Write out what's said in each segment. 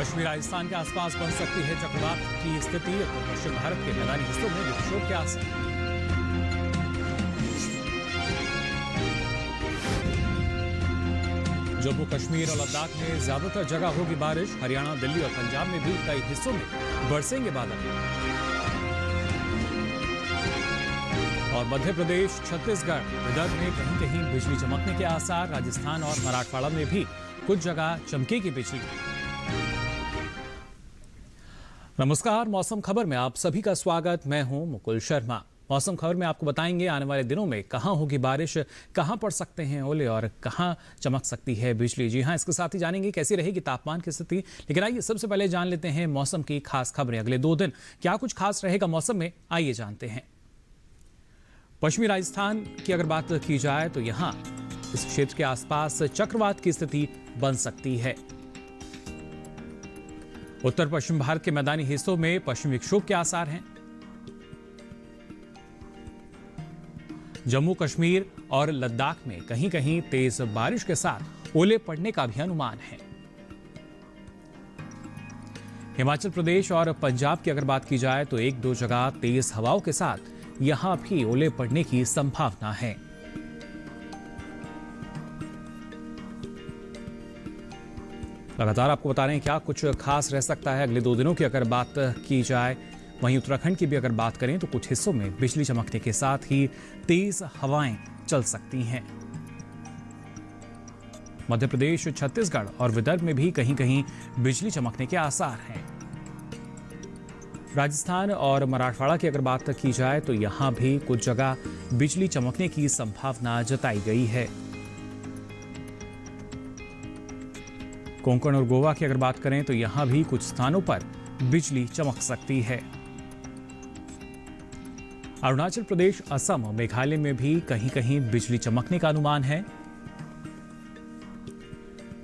पश्चिमी राजस्थान के आसपास बन सकती है चक्रवात की स्थिति। तो पश्चिम भारत के मैदानी हिस्सों में विक्षोभ के आसार। जम्मू कश्मीर और लद्दाख में ज्यादातर जगह होगी बारिश। हरियाणा, दिल्ली और पंजाब में भी कई हिस्सों में बरसेंगे बादल। और मध्य प्रदेश, छत्तीसगढ़, विदर्भ में कहीं कहीं बिजली चमकने के आसार। राजस्थान और मराठवाड़ा में भी कुछ जगह चमकेगी बिजली। नमस्कार, मौसम खबर में आप सभी का स्वागत। मैं हूं मुकुल शर्मा। मौसम खबर में आपको बताएंगे आने वाले दिनों में कहां होगी बारिश, कहां पड़ सकते हैं ओले और कहां चमक सकती है बिजली। जी हां, इसके साथ ही जानेंगे कैसी रहेगी तापमान की स्थिति। लेकिन आइए सबसे पहले जान लेते हैं मौसम की खास खबरें। अगले 2 दिन क्या कुछ खास रहेगा मौसम में, आइए जानते हैं। पश्चिमी राजस्थान की अगर बात की जाए तो यहां इस क्षेत्र के आसपास चक्रवात की स्थिति बन सकती है। उत्तर पश्चिम भारत के मैदानी हिस्सों में पश्चिमी विक्षोभ के आसार हैं। जम्मू कश्मीर और लद्दाख में कहीं कहीं तेज बारिश के साथ ओले पड़ने का भी अनुमान है। हिमाचल प्रदेश और पंजाब की अगर बात की जाए तो 1-2 जगह तेज हवाओं के साथ यहां भी ओले पड़ने की संभावना है। लगातार आपको बता रहे हैं क्या कुछ खास रह सकता है अगले 2 दिनों की अगर बात की जाए। वहीं उत्तराखंड की भी अगर बात करें तो कुछ हिस्सों में बिजली चमकने के साथ ही तेज हवाएं चल सकती हैं। मध्य प्रदेश, छत्तीसगढ़ और विदर्भ में भी कहीं कहीं बिजली चमकने के आसार हैं। राजस्थान और मराठवाड़ा की अगर बात की जाए तो यहां भी कुछ जगह बिजली चमकने की संभावना जताई गई है। कोंकण और गोवा की अगर बात करें तो यहां भी कुछ स्थानों पर बिजली चमक सकती है। अरुणाचल प्रदेश, असम और मेघालय में भी कहीं कहीं बिजली चमकने का अनुमान है।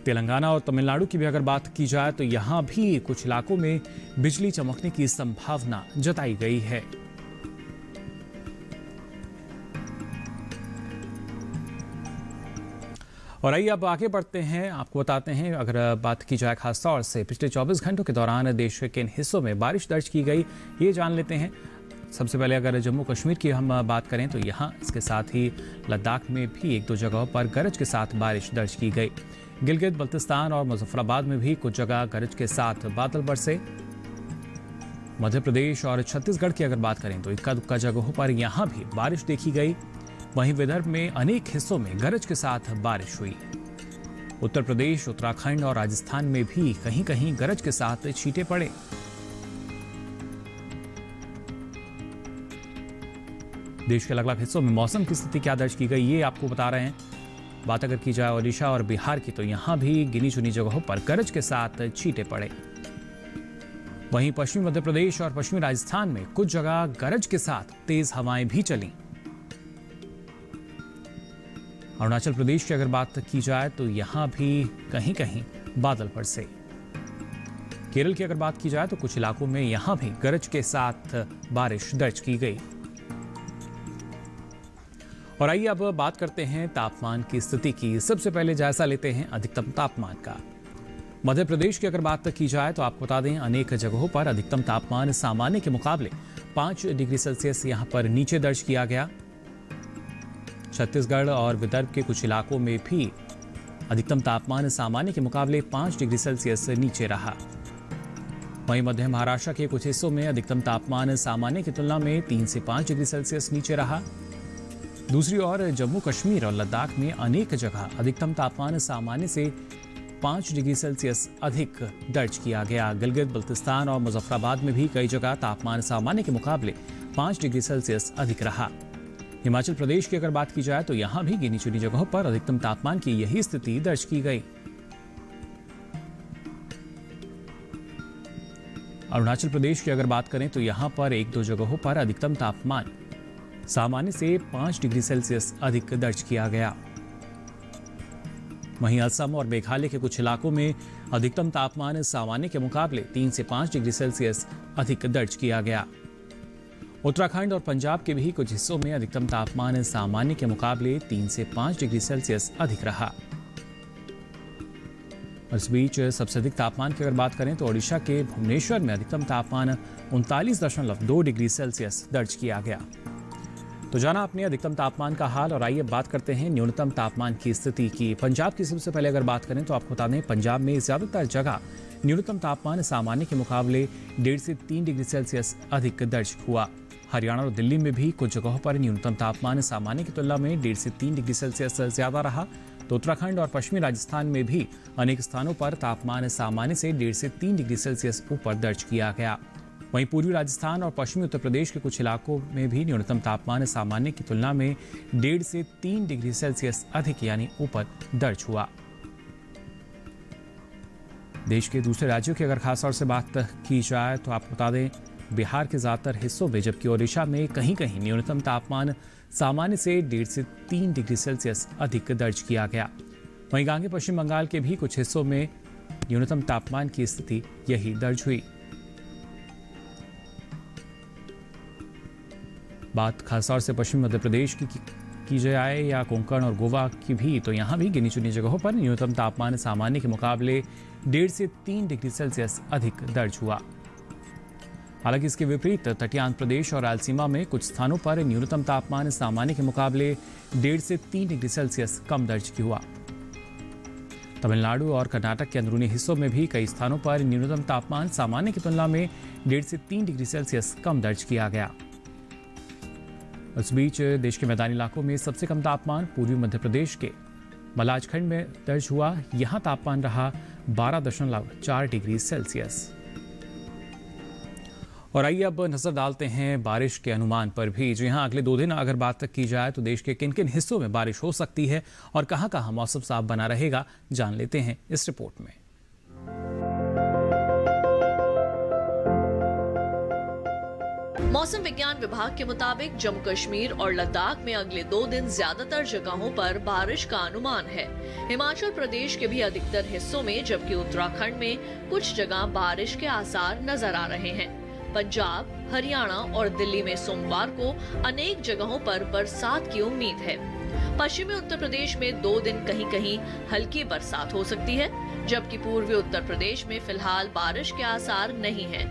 तेलंगाना और तमिलनाडु की भी अगर बात की जाए तो यहां भी कुछ इलाकों में बिजली चमकने की संभावना जताई गई है। और आइए अब आगे बढ़ते हैं, आपको बताते हैं अगर बात की जाए खास तौर से पिछले 24 घंटों के दौरान देश के किन हिस्सों में बारिश दर्ज की गई, ये जान लेते हैं। सबसे पहले अगर जम्मू कश्मीर की हम बात करें तो यहाँ इसके साथ ही लद्दाख में भी 1-2 जगहों पर गरज के साथ बारिश दर्ज की गई। गिलगित बल्तिस्तान और मुजफ्फराबाद में भी कुछ जगह गरज के साथ बादल बरसे। मध्य प्रदेश और छत्तीसगढ़ की अगर बात करें तो इक्का दुक्का जगहों पर यहाँ भी बारिश देखी गई। वहीं विदर्भ में अनेक हिस्सों में गरज के साथ बारिश हुई। उत्तर प्रदेश, उत्तराखंड और राजस्थान में भी कहीं कहीं गरज के साथ छींटे पड़े। देश के अलग-अलग हिस्सों में मौसम की स्थिति क्या दर्ज की गई, ये आपको बता रहे हैं। बात अगर की जाए ओडिशा और बिहार की तो यहां भी गिनी चुनी जगहों पर गरज के साथ छींटे पड़े। वहीं पश्चिमी मध्य प्रदेश और पश्चिमी राजस्थान में कुछ जगह गरज के साथ तेज हवाएं भी चली। अरुणाचल प्रदेश की अगर बात की जाए तो यहां भी कहीं कहीं बादल बरसे। केरल की अगर बात की जाए तो कुछ इलाकों में यहां भी गरज के साथ बारिश दर्ज की गई। और आइए अब बात करते हैं तापमान की स्थिति की। सबसे पहले जायजा लेते हैं अधिकतम तापमान का। मध्य प्रदेश की अगर बात की जाए तो आपको बता दें अनेक जगहों पर अधिकतम तापमान सामान्य के मुकाबले 5 डिग्री सेल्सियस यहां पर नीचे दर्ज किया गया। छत्तीसगढ़ और विदर्भ के कुछ इलाकों में भी अधिकतम तापमान सामान्य के मुकाबले 5 डिग्री सेल्सियस नीचे रहा। वहीं मध्य महाराष्ट्र के कुछ हिस्सों में अधिकतम तापमान सामान्य की तुलना में 3 से 5 डिग्री सेल्सियस नीचे रहा। दूसरी ओर जम्मू कश्मीर और लद्दाख में अनेक जगह अधिकतम तापमान सामान्य से 5 डिग्री सेल्सियस अधिक दर्ज किया गया। गिलगित बल्तिस्तान और मुजफ्फराबाद में भी कई जगह तापमान सामान्य के मुकाबले 5 डिग्री सेल्सियस अधिक रहा। हिमाचल प्रदेश की अगर बात की जाए तो यहां भी गिनी चुनी जगहों पर अधिकतम तापमान की यही स्थिति दर्ज की गई। अरुणाचल प्रदेश की अगर बात करें तो यहां पर 1-2 जगहों पर अधिकतम तापमान सामान्य से 5 डिग्री सेल्सियस अधिक दर्ज किया गया। वहीं असम और मेघालय के कुछ इलाकों में अधिकतम तापमान सामान्य के मुकाबले 3 से 5 डिग्री सेल्सियस अधिक दर्ज किया गया। उत्तराखंड और पंजाब के भी कुछ हिस्सों में अधिकतम तापमान सामान्य के मुकाबले 3 से 5 डिग्री सेल्सियस अधिक रहा। और इस बीच सबसे अधिक तापमान की अगर बात करें तो ओडिशा के भुवनेश्वर में अधिकतम तापमान 39.2 डिग्री सेल्सियस दर्ज किया गया। तो जाना आपने अधिकतम तापमान का हाल, और आइए बात करते हैं न्यूनतम तापमान की स्थिति की। पंजाब की सबसे पहले अगर बात करें तो आपको बता दें, पंजाब में ज्यादातर जगह न्यूनतम तापमान सामान्य के मुकाबले 1.5 से 3 डिग्री सेल्सियस अधिक दर्ज हुआ। हरियाणा और दिल्ली में भी कुछ जगहों पर न्यूनतम तापमान सामान्य की तुलना में 1.5 से 3 डिग्री सेल्सियस ज्यादा रहा। तो उत्तराखंड और पश्चिमी राजस्थान में भी अनेक स्थानों पर तापमान सामान्य से 1.5 से 3 डिग्री सेल्सियस ऊपर दर्ज किया गया। वहीं पूर्वी राजस्थान और पश्चिमी उत्तर प्रदेश के कुछ इलाकों में भी न्यूनतम तापमान सामान्य की तुलना में 1.5 से 3 डिग्री सेल्सियस अधिक यानी ऊपर दर्ज हुआ। देश के दूसरे राज्यों की अगर खासतौर से बात की जाए तो आपको बता दें, बिहार के ज्यादातर हिस्सों में जबकि ओडिशा में कहीं कहीं न्यूनतम तापमान सामान्य से 1.5 से 3 डिग्री सेल्सियस अधिक दर्ज किया गया। वहीं आगे पश्चिम बंगाल के भी कुछ हिस्सों में न्यूनतम तापमान की स्थिति यही दर्ज हुई। बात खासतौर से पश्चिमी मध्य प्रदेश की जाए या कोंकण और गोवा की भी, तो यहाँ भी गिनी चुनी जगहों पर न्यूनतम तापमान सामान्य के मुकाबले 1.5 से 3 डिग्री सेल्सियस अधिक दर्ज हुआ। हालांकि इसके विपरीत तटीय आंध्र प्रदेश और रायलसीमा में कुछ स्थानों पर न्यूनतम तापमान सामान्य के मुकाबले 1.5 से 3 डिग्री सेल्सियस कम दर्ज हुआ। तमिलनाडु और कर्नाटक के अंदरूनी हिस्सों में भी कई स्थानों पर न्यूनतम तापमान सामान्य की तुलना में 1.5 से 3 डिग्री सेल्सियस कम दर्ज किया गया। इस बीच देश के मैदानी इलाकों में सबसे कम तापमान पूर्वी मध्य प्रदेश के मलाजखंड में दर्ज हुआ। यहां तापमान रहा 12.4 डिग्री सेल्सियस। और आइए अब नजर डालते हैं बारिश के अनुमान पर भी। जो यहाँ अगले 2 दिन अगर बात की जाए तो देश के किन किन हिस्सों में बारिश हो सकती है और कहां कहां मौसम साफ बना रहेगा, जान लेते हैं इस रिपोर्ट में। मौसम विज्ञान विभाग के मुताबिक जम्मू कश्मीर और लद्दाख में अगले 2 दिन ज्यादातर जगहों पर बारिश का अनुमान है। हिमाचल प्रदेश के भी अधिकतर हिस्सों में, जबकि उत्तराखंड में कुछ जगह बारिश के आसार नजर आ रहे हैं। पंजाब, हरियाणा और दिल्ली में सोमवार को अनेक जगहों पर बरसात की उम्मीद है। पश्चिमी उत्तर प्रदेश में 2 दिन कहीं कहीं हल्की बरसात हो सकती है, जबकि पूर्वी उत्तर प्रदेश में फिलहाल बारिश के आसार नहीं हैं।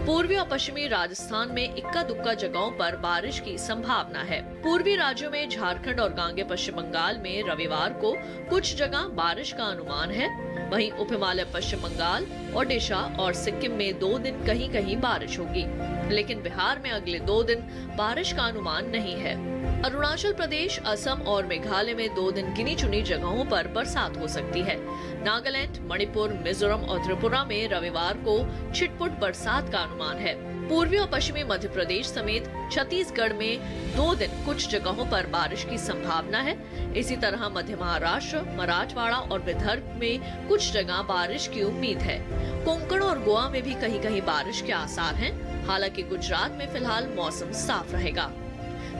पूर्वी और पश्चिमी राजस्थान में इक्का दुक्का जगहों पर बारिश की संभावना है। पूर्वी राज्यों में झारखंड और गांगे पश्चिम बंगाल में रविवार को कुछ जगह बारिश का अनुमान है। वहीं उप हिमालय पश्चिम बंगाल, ओडिशा और सिक्किम में 2 दिन कहीं कहीं बारिश होगी, लेकिन बिहार में अगले 2 दिन बारिश का अनुमान नहीं है। अरुणाचल प्रदेश, असम और मेघालय में 2 दिन गिनी चुनी जगहों पर बरसात हो सकती है। नागालैंड, मणिपुर, मिजोरम और त्रिपुरा में रविवार को छिटपुट बरसात का अनुमान है। पूर्वी और पश्चिमी मध्य प्रदेश समेत छत्तीसगढ़ में 2 दिन कुछ जगहों पर बारिश की संभावना है। इसी तरह मध्य महाराष्ट्र, मराठवाड़ा और विदर्भ में कुछ जगह बारिश की उम्मीद है। कोंकण और गोवा में भी कहीं कहीं बारिश के आसार हैं। हालांकि गुजरात में फिलहाल मौसम साफ रहेगा।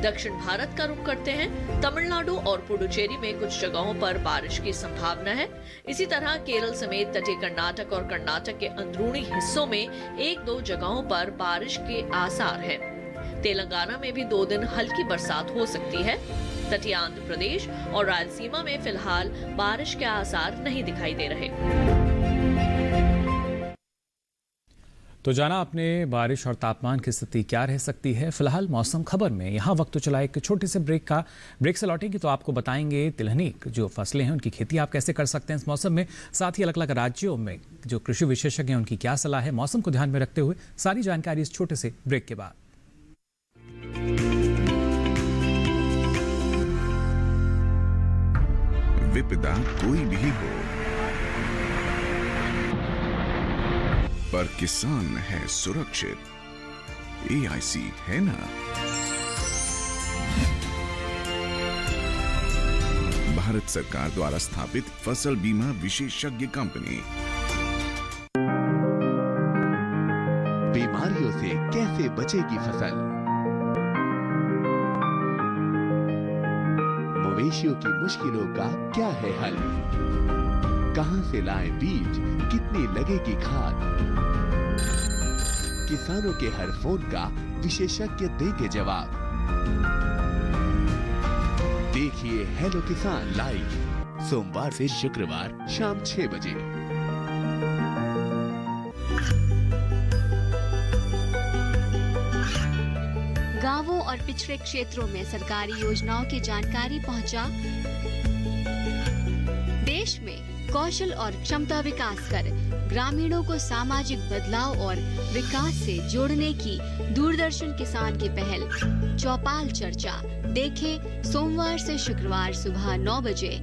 दक्षिण भारत का रुख करते हैं। तमिलनाडु और पुडुचेरी में कुछ जगहों पर बारिश की संभावना है। इसी तरह केरल समेत तटीय कर्नाटक और कर्नाटक के अंदरूनी हिस्सों में 1-2 जगहों पर बारिश के आसार हैं। तेलंगाना में भी 2 दिन हल्की बरसात हो सकती है। तटीय आंध्र प्रदेश और रायलसीमा में फिलहाल बारिश के आसार नहीं दिखाई दे रहे। तो जाना आपने बारिश और तापमान की स्थिति क्या रह सकती है फिलहाल मौसम खबर में। यहाँ वक्त तो चला एक छोटे से ब्रेक का। ब्रेक से लौटेंगे तो आपको बताएंगे तिलहनी जो फसलें हैं उनकी खेती आप कैसे कर सकते हैं इस मौसम में। साथ ही अलग अलग राज्यों में जो कृषि विशेषज्ञ हैं उनकी क्या सलाह है, मौसम को ध्यान में रखते हुए सारी जानकारी इस छोटे से ब्रेक के बाद। विपदा कोई भी हो, पर किसान है सुरक्षित। AIC है ना। भारत सरकार द्वारा स्थापित फसल बीमा विशेषज्ञ कंपनी। बीमारियों से कैसे बचेगी फसल? मवेशियों की मुश्किलों का क्या है हल? कहां से लाएं बीज, कितनी लगेगी खाद? किसानों के हर फोन का विशेषज्ञ देंगे जवाब। देखिए हेलो किसान लाइव सोमवार से शुक्रवार शाम 6 बजे और पिछड़े क्षेत्रों में सरकारी योजनाओं की जानकारी पहुंचा। देश में कौशल और क्षमता विकास कर ग्रामीणों को सामाजिक बदलाव और विकास से जोड़ने की दूरदर्शन किसान की पहल चौपाल चर्चा देखें सोमवार से शुक्रवार सुबह 9 बजे।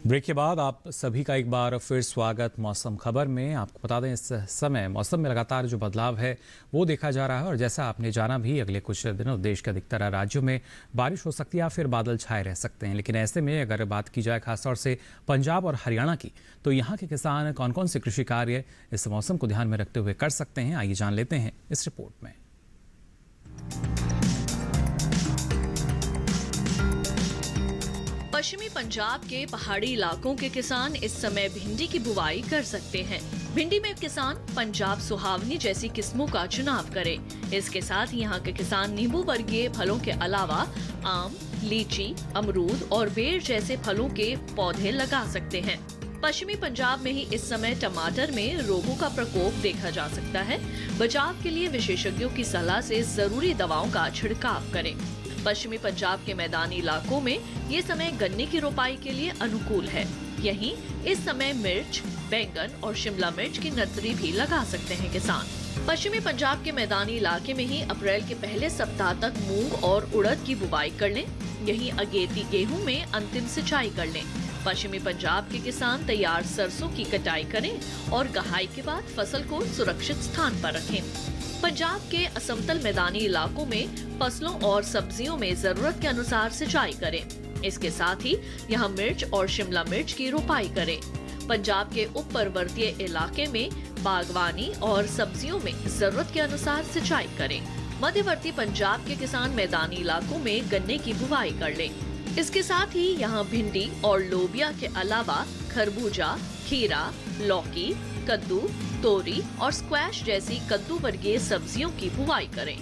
ब्रेक के बाद आप सभी का एक बार फिर स्वागत मौसम खबर में। आपको बता दें, इस समय मौसम में लगातार जो बदलाव है वो देखा जा रहा है और जैसा आपने जाना भी, अगले कुछ दिनों देश के अधिकतर राज्यों में बारिश हो सकती है या फिर बादल छाए रह सकते हैं। लेकिन ऐसे में अगर बात की जाए खासतौर से पंजाब और हरियाणा की, तो यहाँ के किसान कौन कौन से कृषि कार्य इस मौसम को ध्यान में रखते हुए कर सकते हैं, आइए जान लेते हैं इस रिपोर्ट में। पश्चिमी पंजाब के पहाड़ी इलाकों के किसान इस समय भिंडी की बुवाई कर सकते हैं। भिंडी में किसान पंजाब सुहावनी जैसी किस्मों का चुनाव करें। इसके साथ यहाँ के किसान नींबू वर्गीय फलों के अलावा आम, लीची, अमरूद और बेर जैसे फलों के पौधे लगा सकते हैं। पश्चिमी पंजाब में ही इस समय टमाटर में रोगों का प्रकोप देखा जा सकता है। बचाव के लिए विशेषज्ञों की सलाह से जरूरी दवाओं का छिड़काव करें। पश्चिमी पंजाब के मैदानी इलाकों में ये समय गन्ने की रोपाई के लिए अनुकूल है। यहीं इस समय मिर्च, बैंगन और शिमला मिर्च की नर्सरी भी लगा सकते हैं किसान। पश्चिमी पंजाब के मैदानी इलाके में ही अप्रैल के पहले सप्ताह तक मूंग और उड़द की बुवाई कर लें। यहीं अगेती गेहूं में अंतिम सिंचाई कर लें। पश्चिमी पंजाब के किसान तैयार सरसों की कटाई करें और गहाई के बाद फसल को सुरक्षित स्थान पर रखें। पंजाब के असमतल मैदानी इलाकों में फसलों और सब्जियों में जरूरत के अनुसार सिंचाई करें। इसके साथ ही यहाँ मिर्च और शिमला मिर्च की रोपाई करें। पंजाब के उप पर्वतीय इलाके में बागवानी और सब्जियों में जरूरत के अनुसार सिंचाई करें। मध्यवर्ती पंजाब के किसान मैदानी इलाकों में गन्ने की बुवाई कर लें। इसके साथ ही यहाँ भिंडी और लोबिया के अलावा खरबूजा, खीरा, लौकी, कद्दू, तोरी और स्क्वैश जैसी कद्दू वर्गीय सब्जियों की बुवाई करें।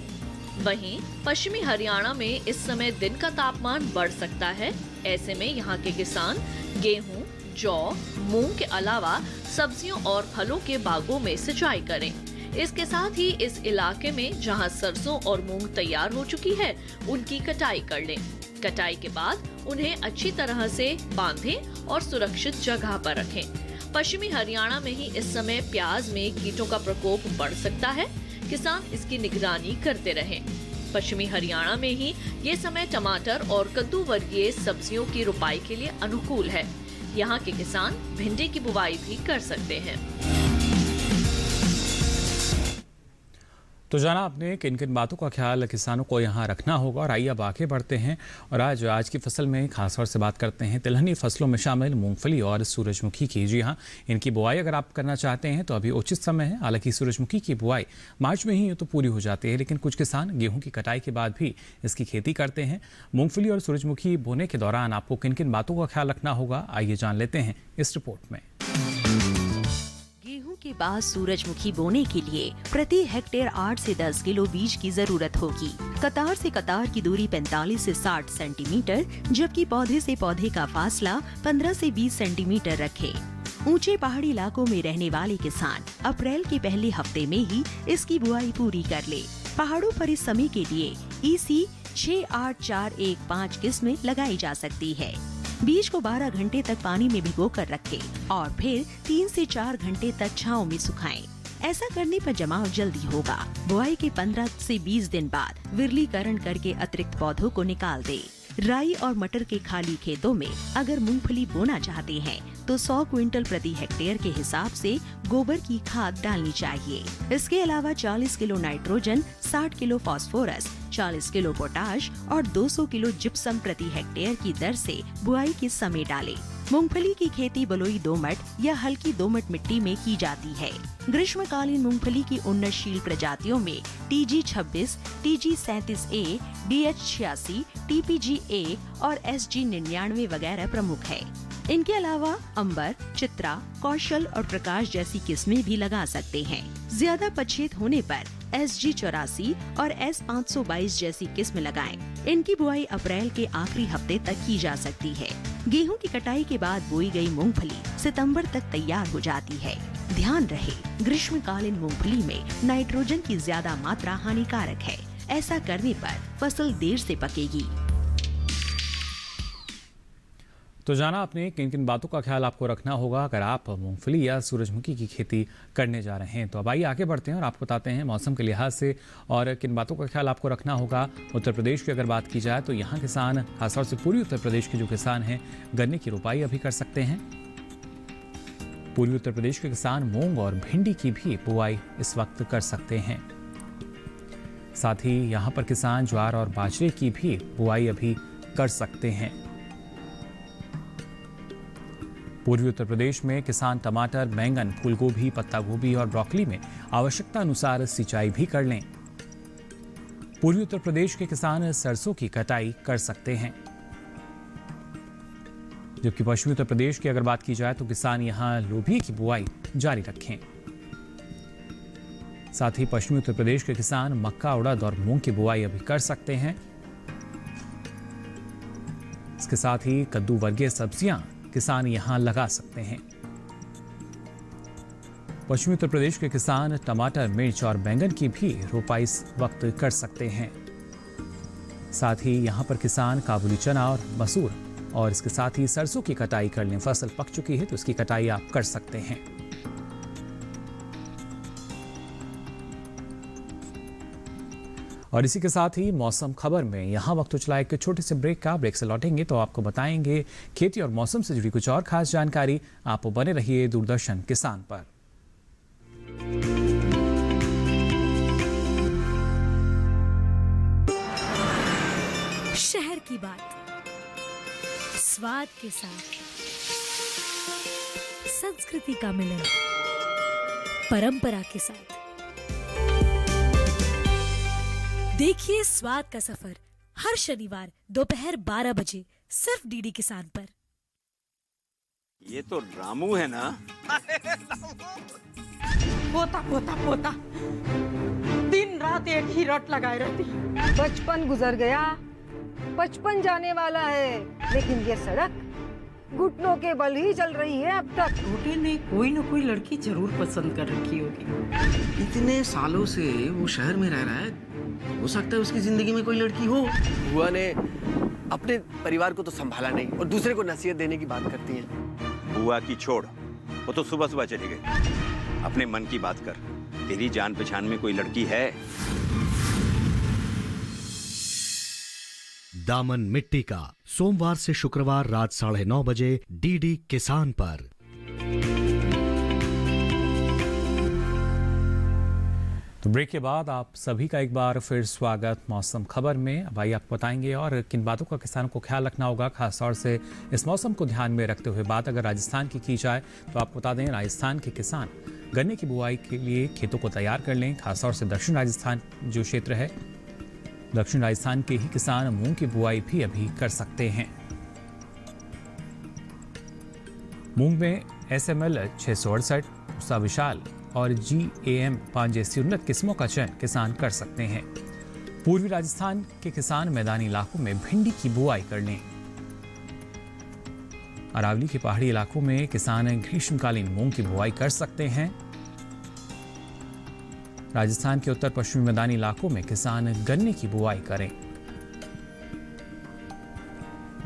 वहीं पश्चिमी हरियाणा में इस समय दिन का तापमान बढ़ सकता है। ऐसे में यहाँ के किसान गेहूं, जौ, मूंग के अलावा सब्जियों और फलों के बागों में सिंचाई करें। इसके साथ ही इस इलाके में जहाँ सरसों और मूंग तैयार हो चुकी है, उनकी कटाई कर लें। कटाई के बाद उन्हें अच्छी तरह से बांधें और सुरक्षित जगह पर रखें। पश्चिमी हरियाणा में ही इस समय प्याज में कीटों का प्रकोप बढ़ सकता है। किसान इसकी निगरानी करते रहें। पश्चिमी हरियाणा में ही ये समय टमाटर और कद्दू वर्गीय सब्जियों की रोपाई के लिए अनुकूल है। यहाँ के किसान भिंडी की बुवाई भी कर सकते हैं। तो जाना आपने किन किन बातों का ख्याल किसानों को यहाँ रखना होगा, और आइए अब आगे बढ़ते हैं और आज की फसल में खासतौर से बात करते हैं तिलहनी फसलों में शामिल मूंगफली और सूरजमुखी की। जी हाँ, इनकी बुआई अगर आप करना चाहते हैं तो अभी उचित समय है। हालांकि सूरजमुखी की बुआई मार्च में ही तो पूरी हो जाती है, लेकिन कुछ किसान गेहूं की कटाई के बाद भी इसकी खेती करते हैं। मूंगफली और सूरजमुखी बोने के दौरान आपको किन किन बातों का ख्याल रखना होगा, आइए जान लेते हैं इस रिपोर्ट में। के बाद सूरजमुखी बोने के लिए प्रति हेक्टेयर 8 से 10 किलो बीज की जरूरत होगी। कतार से कतार की दूरी 45 से 60 सेंटीमीटर, जबकि पौधे से पौधे का फासला 15 से 20 सेंटीमीटर रखें। ऊंचे पहाड़ी इलाकों में रहने वाले किसान अप्रैल के पहले हफ्ते में ही इसकी बुआई पूरी कर ले। पहाड़ों पर इस समय के लिए EC 68415 किस्में लगाई जा सकती है। बीज को 12 घंटे तक पानी में भिगो कर रखें और फिर 3 से 4 घंटे तक छांव में सुखाएं। ऐसा करने पर जमाव जल्दी होगा। बुआई के 15 से 20 दिन बाद विरलीकरण करके अतिरिक्त पौधों को निकाल दे। राई और मटर के खाली खेतों में अगर मूंगफली बोना चाहते हैं तो 100 क्विंटल प्रति हेक्टेयर के हिसाब से गोबर की खाद डालनी चाहिए। इसके अलावा 40 kilo nitrogen, 60 kilo phosphorus, 40 kilo potash और 200 किलो जिप्सम प्रति हेक्टेयर की दर से बुआई के समय डालें। मूंगफली की खेती बलुई दोमट या हल्की दोमट मिट्टी में की जाती है। ग्रीष्मकालीन मूंगफली की उन्नतशील प्रजातियों में TG 26, TG 37A, DH 86, TPG A और SG 99 वगैरह प्रमुख है। इनके अलावा अंबर, चित्रा, कौशल और प्रकाश जैसी किस्में भी लगा सकते हैं। ज्यादा पछेत होने पर SG 84 और S 522 जैसी किस्म लगाएं। इनकी बुआई अप्रैल के आखिरी हफ्ते तक की जा सकती है। गेहूं की कटाई के बाद बोई गई मूंगफली सितंबर तक तैयार हो जाती है। ध्यान रहे, ग्रीष्मकालीन मूंगफली में नाइट्रोजन की ज्यादा मात्रा हानिकारक है। ऐसा करने पर फसल देर से पकेगी। तो जाना आपने किन किन बातों का ख्याल आपको रखना होगा अगर आप मूंगफली या सूरजमुखी की खेती करने जा रहे हैं। तो अब आइए आगे बढ़ते हैं और आपको बताते हैं मौसम के लिहाज से और किन बातों का ख्याल आपको रखना होगा। उत्तर प्रदेश की अगर बात की जाए तो यहाँ किसान, खासतौर से पूर्वी उत्तर प्रदेश के जो किसान हैं, गन्ने की रोपाई अभी कर सकते हैं। पूर्वी उत्तर प्रदेश के किसान मूंग और भिंडी की भी बुआई इस वक्त कर सकते हैं। साथ ही यहाँ पर किसान ज्वार और बाजरे की भी बुआई अभी कर सकते हैं। पूर्वी उत्तर प्रदेश में किसान टमाटर, बैंगन, फूलगोभी, पत्ता गोभी और ब्रोकली में आवश्यकता अनुसार सिंचाई भी कर लें। पूर्वी उत्तर प्रदेश के किसान सरसों की कटाई कर सकते हैं। जबकि पश्चिमी उत्तर प्रदेश की अगर बात की जाए तो किसान यहां लोबिया की बुआई जारी रखें। साथ ही पश्चिमी उत्तर प्रदेश के किसान मक्का, उड़द और मूंग की बुआई अभी कर सकते हैं। इसके साथ ही कद्दू वर्गीय सब्जियां किसान यहां लगा सकते हैं। पश्चिमी उत्तर प्रदेश के किसान टमाटर, मिर्च और बैंगन की भी रोपाई इस वक्त कर सकते हैं। साथ ही यहां पर किसान काबुली चना और मसूर और इसके साथ ही सरसों की कटाई कर लें। फसल पक चुकी है तो इसकी कटाई आप कर सकते हैं। और इसी के साथ ही मौसम खबर में यहाँ वक्त हो चला एक छोटे से ब्रेक का। ब्रेक से लौटेंगे तो आपको बताएंगे खेती और मौसम से जुड़ी कुछ और खास जानकारी। आप बने रहिए दूरदर्शन किसान पर। शहर की बात स्वाद के साथ, संस्कृति का मिलन परंपरा के साथ। देखिए स्वाद का सफर हर शनिवार दोपहर 12 बजे सिर्फ डीडी किसान पर। ये तो रामू है ना? पोता पोता पोता दिन रात एक ही रट लगाए रहती। बचपन गुजर गया, 55 जाने वाला है, लेकिन ये सड़क घुटनों के बल ही चल रही है अब तक। छोटे ने कोई न कोई लड़की जरूर पसंद कर रखी होगी। इतने सालों से वो शहर में रह रहा है, हो सकता है उसकी जिंदगी में कोई लड़की हो। बुआ ने अपने परिवार को तो संभाला नहीं और दूसरे को नसीहत देने की बात करती हैं। बुआ की छोड़, वो तो सुबह सुबह चली गई। अपने मन की बात कर, तेरी जान पहचान में कोई लड़की है? दामन मिट्टी का, सोमवार से शुक्रवार रात 9:30 बजे डीडी किसान पर। तो ब्रेक के बाद आप सभी का एक बार फिर स्वागत मौसम खबर में। अब आइए आपको बताएंगे और किन बातों का किसानों को ख्याल रखना होगा, खासतौर से इस मौसम को ध्यान में रखते हुए। बात अगर राजस्थान की जाए तो आपको बता दें राजस्थान के किसान गन्ने की बुआई के लिए खेतों को तैयार कर लें। खासतौर से दक्षिण राजस्थान जो क्षेत्र है, दक्षिण राजस्थान के ही किसान मूंग की बुआई भी अभी कर सकते हैं। मूंग में SML 668, उषा विशाल और GAM 5 जैसी उन्नत किस्मों का चयन किसान कर सकते हैं। पूर्वी राजस्थान के किसान मैदानी इलाकों में भिंडी की बुआई कर लें। अरावली के पहाड़ी इलाकों में किसान ग्रीष्मकालीन मूंग की बुआई कर सकते हैं। राजस्थान के उत्तर पश्चिमी मैदानी इलाकों में किसान गन्ने की बुआई करें।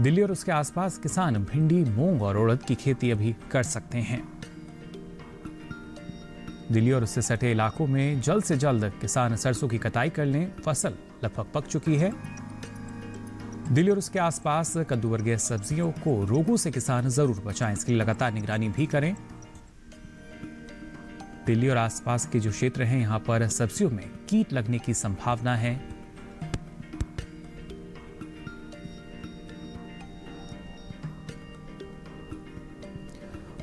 दिल्ली और उसके आसपास किसान भिंडी, मूंग और उड़द की खेती अभी कर सकते हैं। दिल्ली और उससे सटे इलाकों में जल्द से जल्द किसान सरसों की कटाई कर लें। फसल लगभग पक चुकी है। दिल्ली और उसके आसपास कद्दू वर्गीय सब्जियों को रोगों से किसान जरूर बचाएं, इसकी लगातार निगरानी भी करें। दिल्ली और आसपास के जो क्षेत्र हैं, यहां पर सब्जियों में कीट लगने की संभावना है।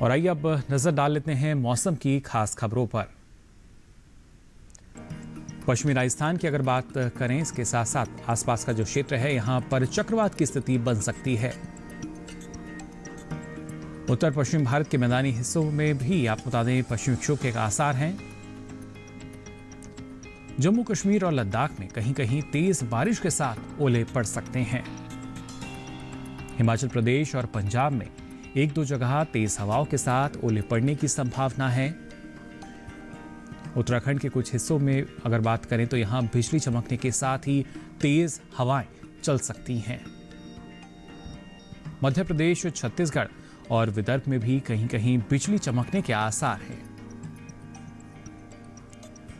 और आइए अब नजर डाल लेते हैं मौसम की खास खबरों पर। पश्चिमी राजस्थान की अगर बात करें, इसके साथ साथ आसपास का जो क्षेत्र है, यहां पर चक्रवात की स्थिति बन सकती है। उत्तर पश्चिम भारत के मैदानी हिस्सों में भी आपको बता दें पश्चिमी विक्षोभ के आसार हैं। जम्मू कश्मीर और लद्दाख में कहीं कहीं तेज बारिश के साथ ओले पड़ सकते हैं। हिमाचल प्रदेश और पंजाब में एक दो जगह तेज हवाओं के साथ ओले पड़ने की संभावना है। उत्तराखंड के कुछ हिस्सों में अगर बात करें तो यहां बिजली चमकने के साथ ही तेज हवाएं चल सकती हैं। मध्य प्रदेश, छत्तीसगढ़ और विदर्भ में भी कहीं कहीं बिजली चमकने के आसार हैं।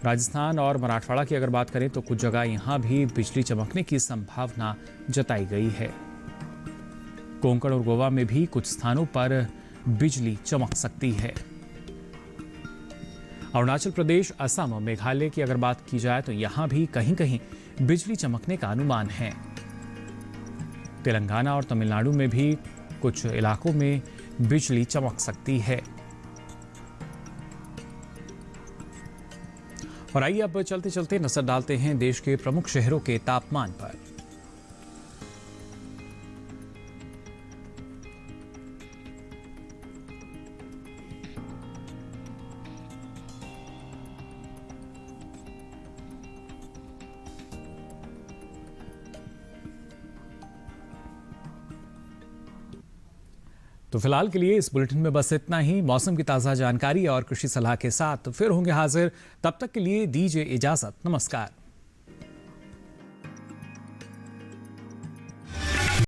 राजस्थान और मराठवाड़ा की अगर बात करें तो कुछ जगह यहां भी बिजली चमकने की संभावना जताई गई है। कोंकण और गोवा में भी कुछ स्थानों पर बिजली चमक सकती है। अरुणाचल प्रदेश, असम और मेघालय की अगर बात की जाए तो यहां भी कहीं कहीं बिजली चमकने का अनुमान है। तेलंगाना और तमिलनाडु में भी कुछ इलाकों में बिजली चमक सकती है। और आइए अब चलते चलते नजर डालते हैं देश के प्रमुख शहरों के तापमान पर। तो फिलहाल के लिए इस बुलेटिन में बस इतना ही। मौसम की ताजा जानकारी और कृषि सलाह के साथ फिर होंगे हाजिर। तब तक के लिए दीजिए इजाजत। नमस्कार।